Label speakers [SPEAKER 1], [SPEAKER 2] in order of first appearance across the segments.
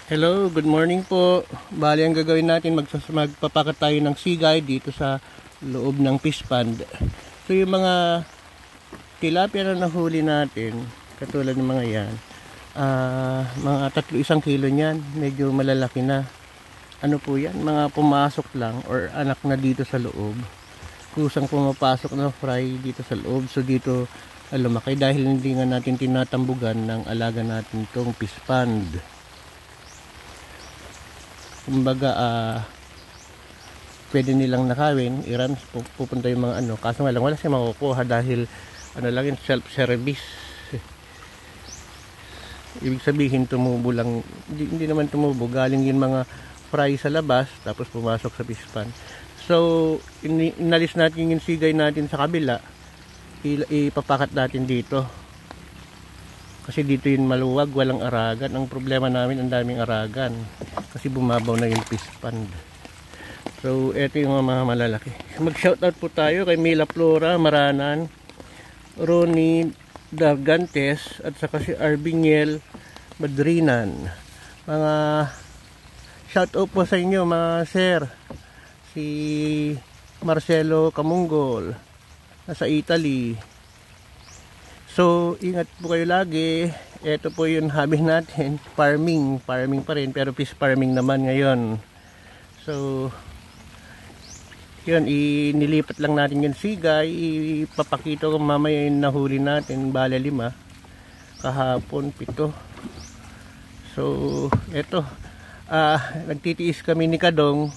[SPEAKER 1] Hello, good morning po. Bali ang gagawin natin, magpapakat tayo ng sigay dito sa loob ng fish pond. So yung mga tilapia na nahuli natin, katulad ng mga yan, mga 1 kilo niyan, medyo malalaki na. Ano po yan? Mga pumasok lang or anak na dito sa loob. Kusang pumapasok na fry dito sa loob. So dito lumaki dahil hindi nga natin tinatambugan ng alaga natin itong fish pond. Kumbaga pwede nilang nakawin, pupunta yung mga kaso nga lang wala siya makukuha dahil lang yung self-service. Ibig sabihin tumubo lang, hindi naman tumubo, galing yung mga fry sa labas tapos pumasok sa fish pond. So inalis natin yung sigay natin sa kabila, ipapakat natin dito kasi dito yung maluwag, walang aragan. Ang problema namin, ang daming aragan kasi bumabaw na yung fish pond. So eto yung mga malalaki. Mag shoutout po tayo kay Mila Flora Maranan, Ronnie Dargantes at saka si Arbiniel Madrinan. Mga shoutout po sa inyo mga sir. Si Marcelo Camunggol nasa Italy. So ingat po kayo lagi. Ito po yung hobby natin, farming pa rin, pero fish farming naman ngayon. So yun, inilipat lang natin yung sigay. Ipapakita ko mamaya yung nahuli natin, bale 5, kahapon 7. So eto, nagtitiis kami ni Kadong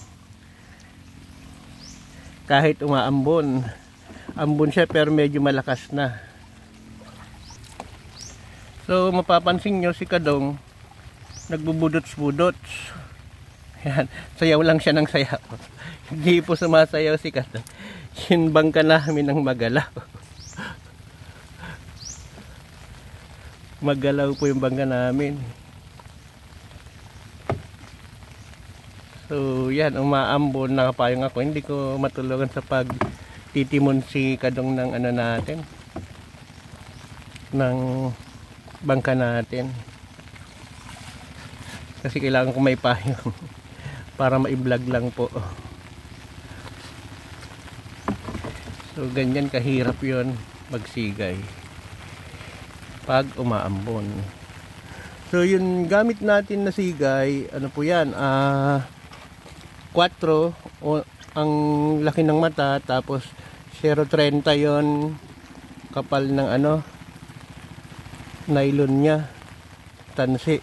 [SPEAKER 1] kahit umaambon. Ambon siya pero medyo malakas na. So mapapansin nyo si Kadong nagbubudots-budots. Yan, sayaw lang siya ng sayaw. Hindi po sumasayaw si Kadong. Yung bangka namin ng magalaw. Magalaw po yung bangka namin. So yan, umaambon, nakapayong ako. Hindi ko matulungan sa pagtitimon si Kadong ng natin, ng bangka natin, kasi kailangan ko may payong para ma-vlog lang po. So ganyan kahirap yon magsigay pag umaambon. So yung gamit natin na sigay, ano po yan, 4 ang laki ng mata, tapos 0.30 yon kapal ng nylon nya, tansi.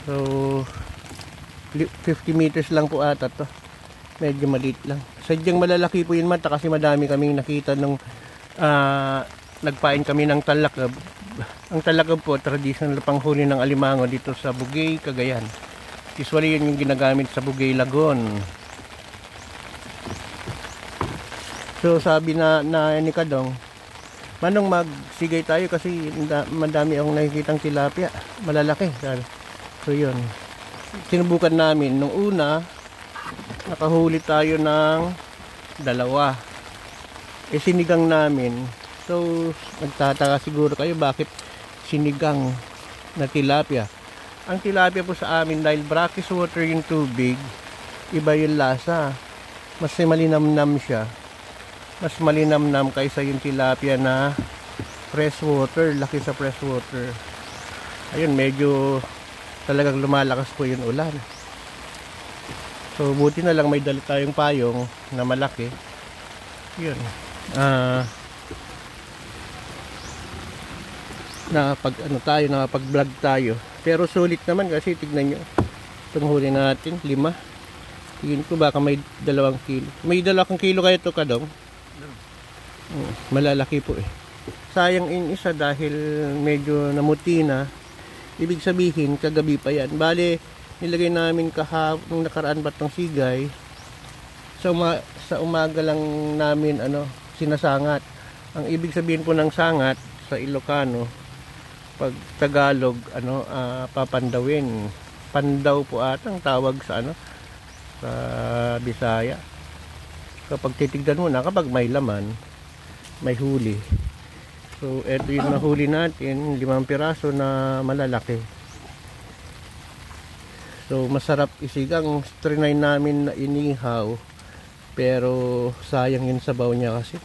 [SPEAKER 1] So 50 meters lang po ata to, medyo maliit lang. Sadyang malalaki po yung mata kasi madami kaming nakita nung nagpain kami ng talakab. Ang talakab po, traditional panghuli ng alimango dito sa Bugay, Cagayan. Usually yun yung ginagamit sa Bugay, Lagon. So sabi na ni Kadong, manong magsigay tayo kasi madami akong nakikitang tilapia, malalaki. So yun, sinubukan namin. Nung una, nakahuli tayo ng 2. Sinigang namin. So nagtataka siguro kayo bakit sinigang na tilapia. Ang tilapia po sa amin, dahil brackish water yung tubig, iba yung lasa. Mas malinamnam siya, mas malinamnam kaysa yung tilapia na fresh water, laki sa fresh water. Ayun, medyo talagang lumalakas po yung ulan. So buti na lang may dala tayong payong na malaki. Yun, nakapag vlog tayo, pero sulit naman kasi tignan nyo itong huli natin, 5. Tingin ko baka may 2 kilo. May 2 kilo kayo to, Kadong. Malalaki po sayang in isa dahil medyo namuti na. Ibig sabihin kagabi pa yan. Bale nilagay namin kahapon, nakaraan ba tong sigay, sa umaga lang namin sinasangat. Ang ibig sabihin po ng sangat sa Ilocano, pag Tagalog papandawin, pandaw po atang tawag sa sa Bisaya. Kapag titignan mo na, kapag may laman, may huli. So eto yung nahuli natin, 5 piraso na malalaki. So masarap isigang trinay namin na inihaw, pero sayang yung sabaw niya kasi.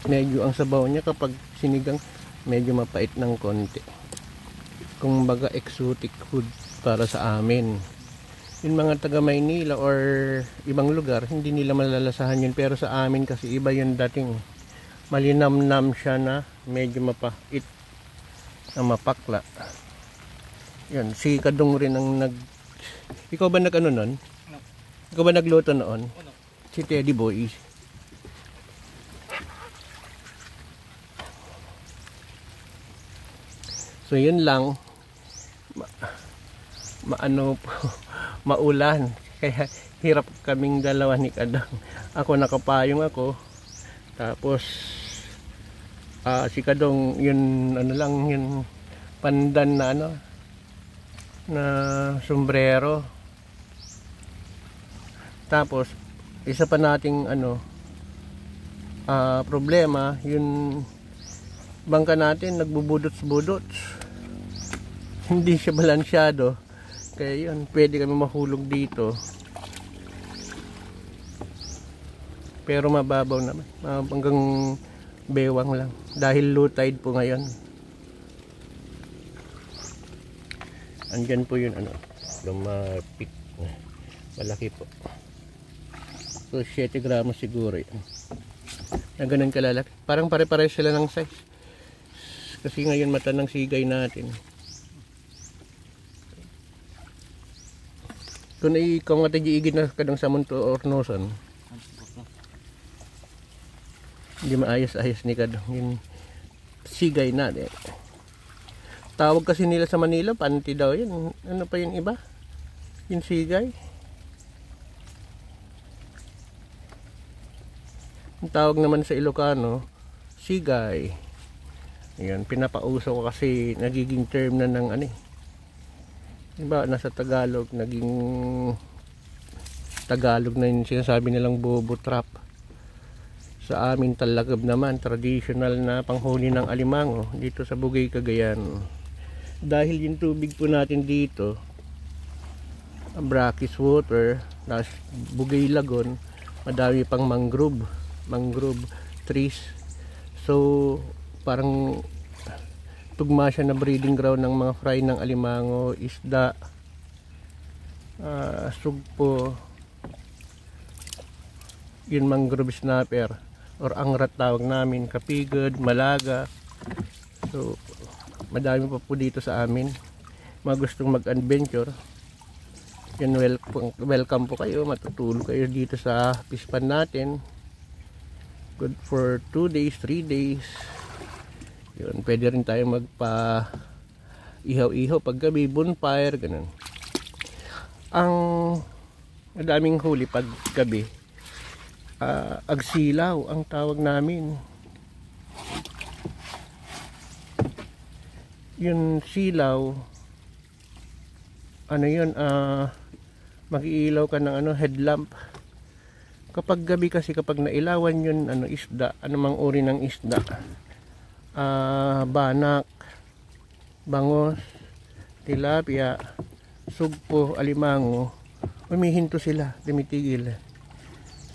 [SPEAKER 1] Medyo ang sabaw niya kapag sinigang medyo mapait ng konti. Kung baga exotic food para sa amin. Yung mga taga Maynila or ibang lugar, hindi nila malalasahan yun. Pero sa amin kasi iba yung dating. Malinamnam siya na medyo mapait na mapakla. Yan, si Kadong rin ang Ikaw ba nag-ano nun?
[SPEAKER 2] No.
[SPEAKER 1] Ikaw ba nagluto noon?
[SPEAKER 2] No.
[SPEAKER 1] Si Teddy Boy. So yun lang. Maano po, maulan. Kaya hirap kaming dalawa ni Kadong. Ako nakapayong ako. Tapos si Kadong yun ano lang yun pandan na ano na sombrero. Tapos isa pa nating ano problema yun bangka natin nagbubudots-budots. Hindi siya balansyado. Kaya yun, pwede kami mahulog dito. Pero mababaw naman. Hanggang bewang lang. Dahil low tide po ngayon. Andyan po yun ano. Lumapit. Malaki po. So 7 gramos siguro yun. Na ganun kalalaki. Parang pare-pare sila ng size. Kasi ngayon mata ng sigay natin. Kung ikaw nga tagiigid na Kadong sa munto or noson. Hindi maayos-ayos ni Kadong. Yung sigay natin. Tawag kasi nila sa Manila, panty daw yun. Ano pa yung iba? Yung sigay. Yung tawag naman sa Ilocano, sigay. Ayan, pinapauso ko kasi nagiging term na ng ano eh. Diba, nasa Tagalog, naging Tagalog na yung sinasabi nilang bobo trap. Sa amin Talagab naman, traditional na panghuli ng alimango dito sa Bugay, Cagayan. Dahil yung tubig po natin dito, brackish water, Bugay Lagon, madami pang mangrove trees. So, parang tugma siya na breeding ground ng mga fry ng alimango, isda, sugpo, yun mangrove snapper or angrat tawag namin, kapigod, malaga. So madami pa po dito sa amin. Mga gustong mag-adventure, yun, welcome po kayo, matutulog kayo dito sa pispan natin. Good for 2 days, 3 days. Yun, pwede rin tayo magpa ihaw-ihaw pag gabi, bonfire, ganun. Ang madaming huli pag gabi, agsilaw ang tawag namin. Yun silaw, ano yun, mag-iilaw ka ng ano, headlamp. Kapag gabi kasi, kapag nailawan yun, ano, isda, anumang uri ng isda, banak, bangos, tilapia, sugpo, alimango, humihinto sila, tumitigil.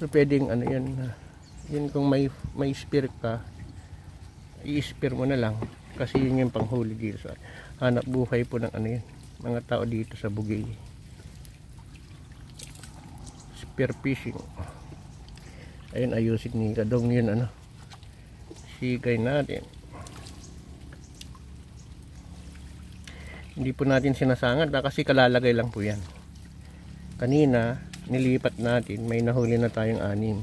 [SPEAKER 1] So pwedeng ano yun, yun kung may spear ka, i-spear mo na lang kasi yun yung panghuli dito sa hanap buhay po ng ano yun, mga tao dito sa Bugay. Spear fishing. Ayun, ayusin ni Kadong yun ano, sigay natin. Hindi po natin sinasangan kasi kalalagay lang po yan. Kanina nilipat natin, may nahuli na tayong 6.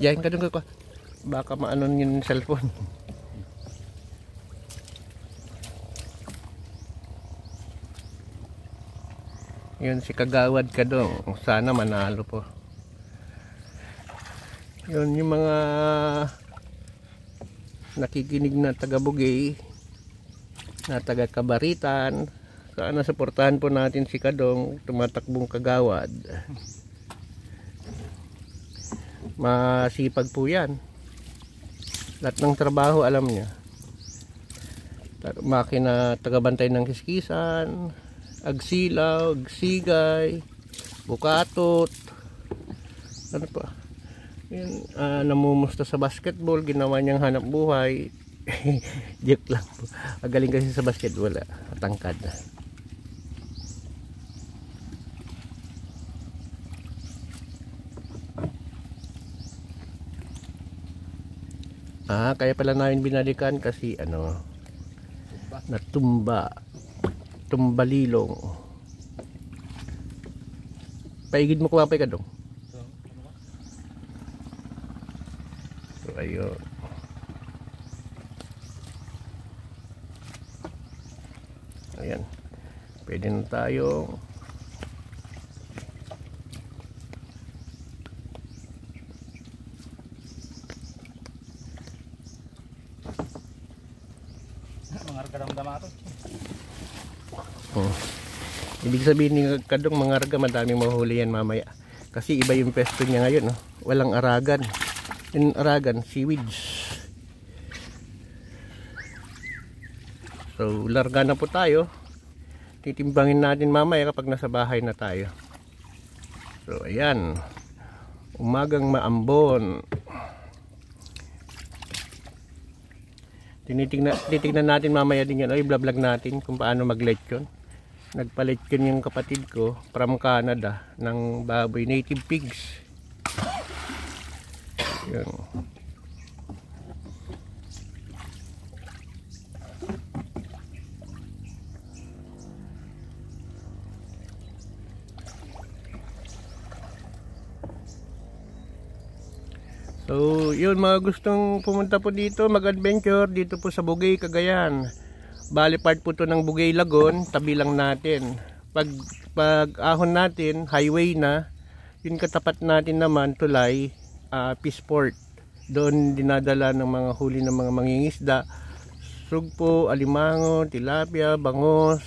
[SPEAKER 1] Diyan ka doon, baka maanon yung cellphone. Yun si Kagawad Kadong, sana manalo po. Yun yung mga nakikinig na taga Bugay, na taga Kabaritan, Sana suportahan po natin si Kadong, tumatakbong kagawad. Masipag po yan. Lahat ng trabaho alam niya. Makina, tagabantay ng kiskisan, agsilaw, agsigay, bukatot, ano pa, yun, namumusta sa basketball, ginawa niyang hanap buhay. Joke lang po. Galing kasi sa basketball, tangkad. Kaya pala namin binalikan kasi natumba, tumbalilong. Paigid mo kumapay ka dong. So ayun. Ayan, pwede na tayo. Ibig sabihin ni Kadong, mga arga, madaming mahuli yan mamaya. Kasi iba yung pesto niya ngayon, no? Walang aragan. Yung aragan, seaweeds. So, larga na po tayo. Titimbangin natin mamaya kapag nasa bahay na tayo. So, ayan. Umagang maambon. Titignan natin mamaya din yan. Ay, vlog natin kung paano mag-lechon. Nagpa-lechon yung kapatid ko from Canada ng baboy, native pigs. Yan. So, yun, mga gustong pumunta po dito, mag-adventure dito po sa Bugay, Cagayan. Bali part po to ng Bugay Lagoon, tabi lang natin. Pag ahon natin, highway na, yun katapat natin naman, tulay, Peaceport. Doon dinadala ng mga huli ng mga mangingisda. Sugpo, alimango, tilapia, bangos,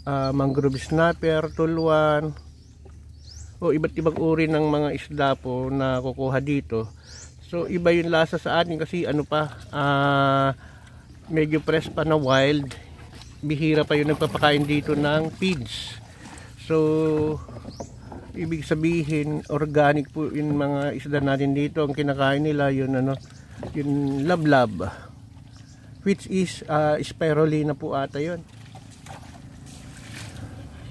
[SPEAKER 1] mangrove snapper, tulwan. O iba't ibang uri ng mga isda po na kukuha dito. So iba yung lasa sa atin kasi medyo fresh pa na wild. Bihira pa yung nagpapakain dito ng feeds. So ibig sabihin organic po yung mga isda natin dito. Ang kinakain nila yun yung lablab, which is spirulina po ata yun.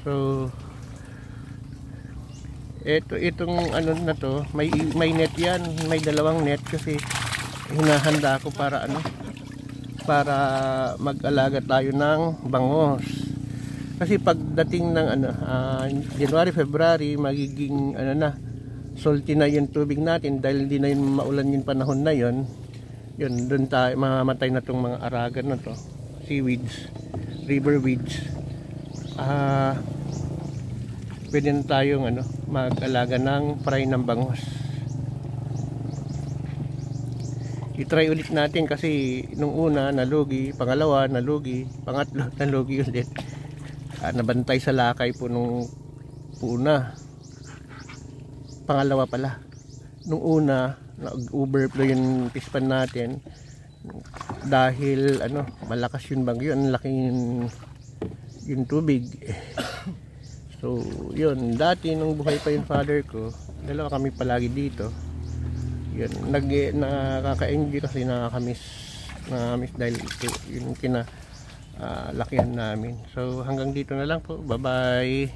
[SPEAKER 1] So itong na to, may net yan, may dalawang net kasi hinahanda ko para para mag-alaga tayo ng bangos. Kasi pagdating ng January, February, magiging salty na yung tubig natin dahil hindi na yung maulan yung panahon na yun. Yun, doon tayo mamamatay na tong mga aragan na to, seaweeds, river weeds. Pwede na tayong mag-alaga ng fry ng bangos. I-try ulit natin kasi nung una nalugi, pangalawa nalugi, pangatlo nalugi ulit. Nabantay sa lakay po nung una. Pangalawa pala. Nung una, nag-overflow yung pispan natin dahil malakas yung bagyo, ang laki yung tubig. So, yun, dati nung buhay pa yung father ko, dalawa kami palagi dito. Yun, nakaka-enjoy kasi nakakamiss dahil ito yung lakihan namin. So, hanggang dito na lang po. Bye-bye.